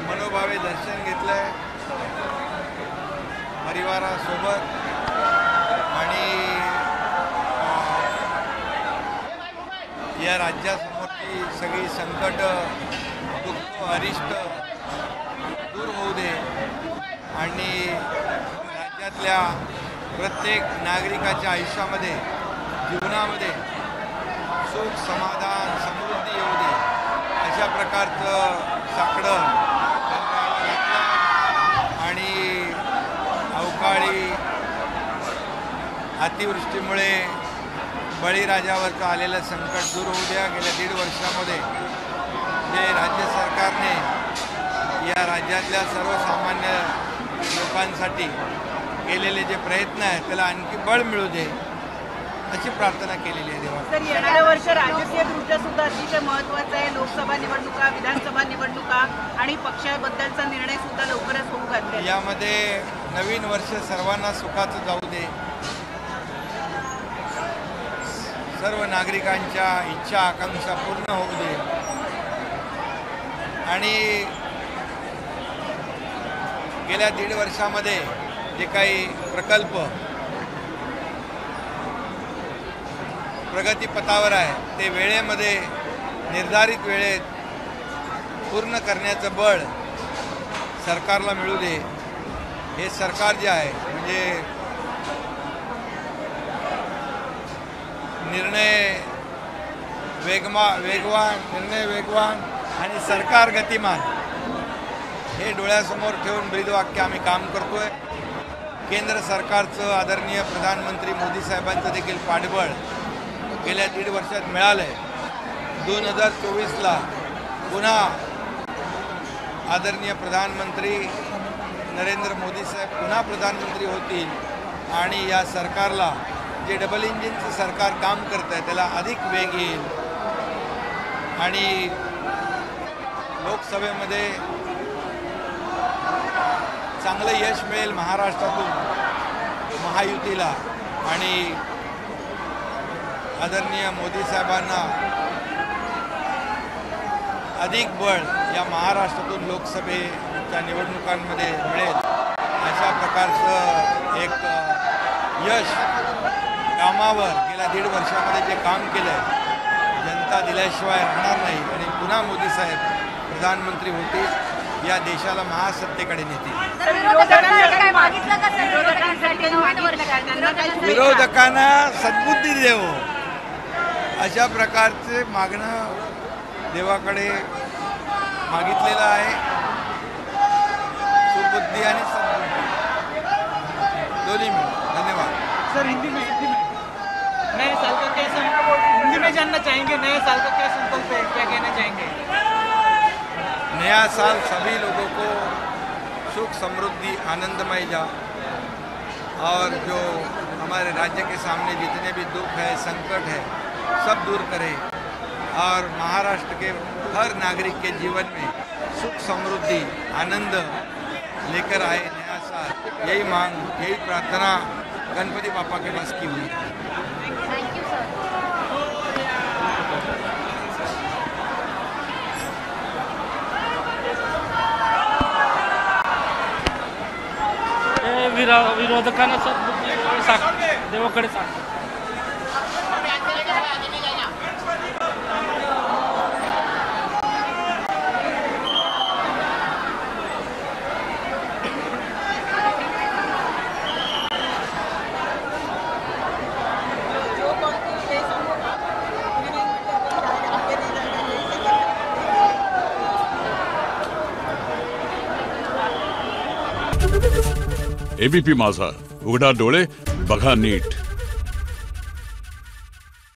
मनोभावे दर्शन घेतलंय परिवारासोबत आणि या राज्यासमोरची सगळी संकट दुःख अरिष्ट दूर होऊ दे आणि राज्यातल्या प्रत्येक नागरिकाच्या आयुष्यामध्ये जीवनामध्ये सुख समाधान समृद्धी येऊ दे अशा प्रकारचं साकडं आणि अवकाळी अतिवृष्टीमुळे बळीराजावरचं आलेलं संकट दूर होऊ द्या। गेल्या 1.5 वर्षामध्ये जे राज्य सरकारने या राज्यातल्या सर्वसामान्य लोकांसाठी केलेले जे प्रयत्न आहेत त्याला आणखी बळ मिळू दे अशी प्रार्थना केलेली आहे देवा। तर येणाऱ्या वर्ष राजकीयदृष्ट्या सुद्धा अतिशय महत्त्वाचं आहे। लोकसभा निवडणुका, विधानसभा निवडणुका आणि पक्षाबद्दलचा निर्णय सुद्धा लवकरच होऊ घातले। यामध्ये नवीन वर्ष सर्वांना सुखाचं जाऊ दे, सर्व नागरिकांच्या इच्छा आकांक्षा पूर्ण होऊ दे आणि गेल्या 1.5 वर्षामध्ये जे काही प्रकल्प प्रगतीपथावर आहे ते वेळेमध्ये निर्धारित वेळेत पूर्ण करण्याचं बळ सरकारला मिळू दे। हे सरकार जे आहे म्हणजे निर्णय वेगवान आणि सरकार गतिमान हे डोळ्यासमोर ठेवून ब्रीदवाक्य आम्ही काम करतोय। केंद्र सरकारचं आदरणीय प्रधानमंत्री मोदी साहेबांचं देखील पाठबळ गेल्या 1.5 वर्षात मिळालं आहे। 2024ला पुन्हा आदरणीय प्रधानमंत्री नरेंद्र मोदी साहेब पुन्हा प्रधानमंत्री होतील आणि या सरकारला जे डबल इंजिनचं सरकार काम करत आहे त्याला अधिक वेग येईल आणि लोकसभेमध्ये चांगलं यश मिळेल महाराष्ट्रातून महायुतीला आणि आदरणीय मोदी साहेबांना अधिक बळ या महाराष्ट्रातून लोकसभेच्या निवडणुकांमध्ये मिळेल अशा प्रकारचं एक यश कामावर गेल्या 1.5 वर्षामध्ये जे काम केलं आहे जनता दिल्याशिवाय राहणार नाही आणि पुन्हा मोदी साहेब प्रधानमंत्री होतील, या देशाला महासत्तेकडे नेतील। विरोधकांना सद्बुद्धी देव अशा प्रकारचे मागणं देवाकडे मागितलेलं आहे। सुबुद्धी आणि सद्बुद्धी दोन्ही मिळून। धन्यवाद सर। हिंदी में नए साल का कैसा हिंदी में जानना चाहेंगे, नए साल का क्या संकल्प है, क्या कहना चाहेंगे? नया साल सभी लोगों को सुख समृद्धि आनंदमय जा और जो हमारे राज्य के सामने जितने भी दुख है संकट है सब दूर करे और महाराष्ट्र के हर नागरिक के जीवन में सुख समृद्धि आनंद लेकर आए नया साल। यही मांग, यही प्रार्थना गणपति बापा के पास की हुई। Thank you sir. विरोधकांना सद्बुद्धी देवाकडे सांग। एबीपी माझा, उघडा डोळे बघा नीट।